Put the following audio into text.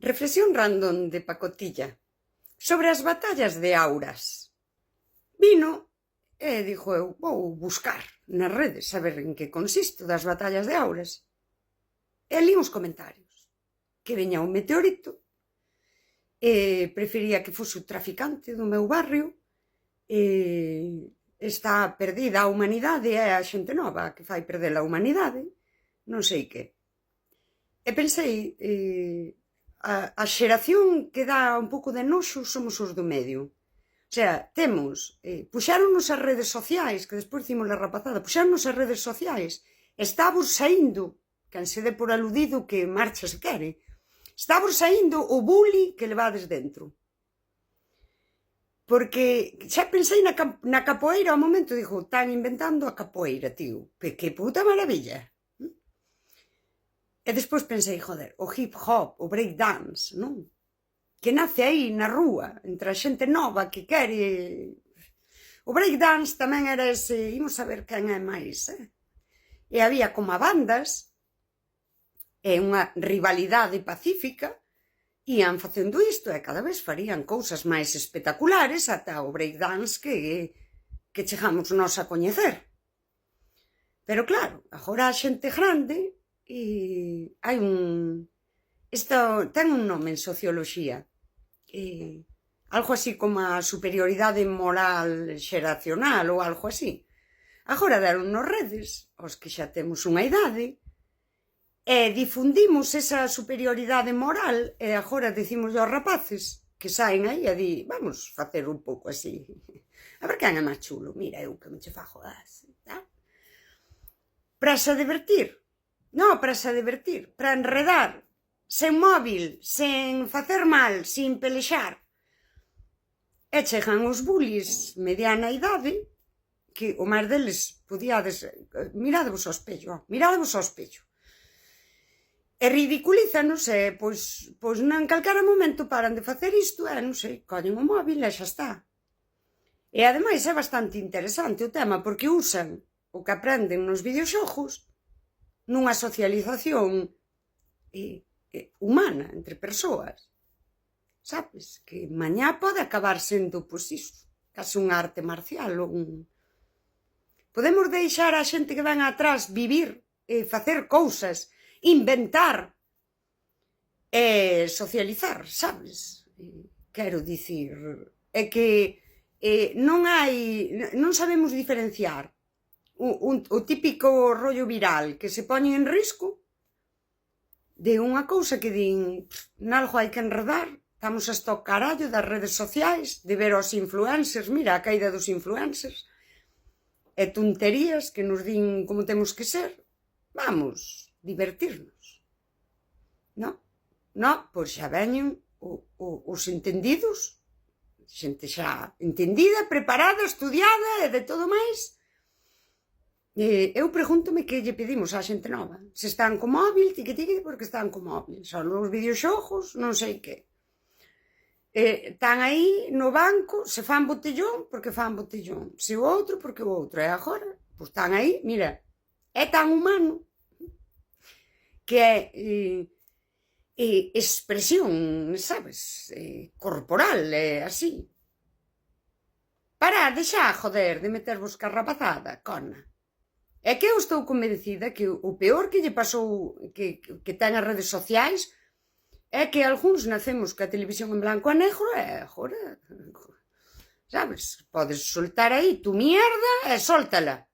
Reflexión random de pacotilla sobre as batallas de auras. Vino e dixo eu, vou buscar nas redes saber en que consiste das batallas de auras. E li uns comentarios que veña un meteorito e prefería que fose o traficante do meu barrio e está perdida a humanidade e a xente nova que fai perder a humanidade, non sei que. E pensei, a xeración que dá un pouco de noxo somos os do medio. O sea, temos, puxáronos as redes sociais, que despois dicimos a rapazada, puxáronos as redes sociais, estábamos saindo, quen se dé por aludido que marcha se quere, estábamos saindo o bully que levades dentro. Porque xa pensei na capoeira ao momento, digo, están inventando a capoeira, tío, que puta maravilla. E despois pensei, joder, o hip hop, o break dance, non? Que nace aí na rúa, entre a xente nova que quere... O break dance tamén era ese, imos a ver quen é máis, E había como a bandas, e unha rivalidade pacífica, ian facendo isto e cada vez farían cousas máis espectaculares ata o break dance que chegamos nós a coñecer. Pero claro, agora a xente grande e hai un... Isto ten un nome en socioloxía, algo así como a superioridade moral xeracional ou algo así. Agora deron nos redes, os que xa temos unha idade, e difundimos esa superioridade moral e agora decimos aos rapaces que saen aí e di, vamos facer un pouco así. A ver quen é máis chulo, mira eu que me che fajo así, tá? Para se divertir. Non, para se divertir, para enredar, sen móvil, sen facer mal, sin pelexar. E chegan os bullies mediana idade, que o máis deles podíades... Miradevos ao espello, miradevos ao espello. E ridiculízanos, e pois nan calquera momento paran de facer isto, e non sei, collen o móvil e xa está. E ademais é bastante interesante o tema, porque usan o que aprenden nos videoxogos nunha socialización humana, entre persoas. Sabes? Que mañá pode acabar sendo, pois iso, case unha arte marcial ou un... Podemos deixar a xente que ven atrás vivir e facer cousas, inventar e socializar, sabes? Quero dicir, é que non sabemos diferenciar o típico rollo viral que se poñe en risco de unha cousa que din, nalgo hai que enredar, estamos hasta o carallo das redes sociais, de ver aos influencers, mira a caída dos influencers, e tonterías que nos din como temos que ser, vamos, divertirnos. Non? Non, pois xa veñen os entendidos, xente xa entendida, preparada, estudiada e de todo máis. Eu pregúntome que lle pedimos á xente nova. Se están co móvil, tiqui, porque están co móvil. Son os videoxogos, non sei que. Están aí no banco, se fan botellón, porque fan botellón. Se o outro, porque o outro. E agora, pois están aí, mira, é tan humano que é expresión, sabes, corporal, así. Parade xa, joder, de metervos ca rapazada, cona. É que eu estou convencida que o peor que lle pasou que ten as redes sociais é que algúns nacemos ca televisión en blanco e negro e agora, sabes, podes soltar aí tu mierda e sóltala.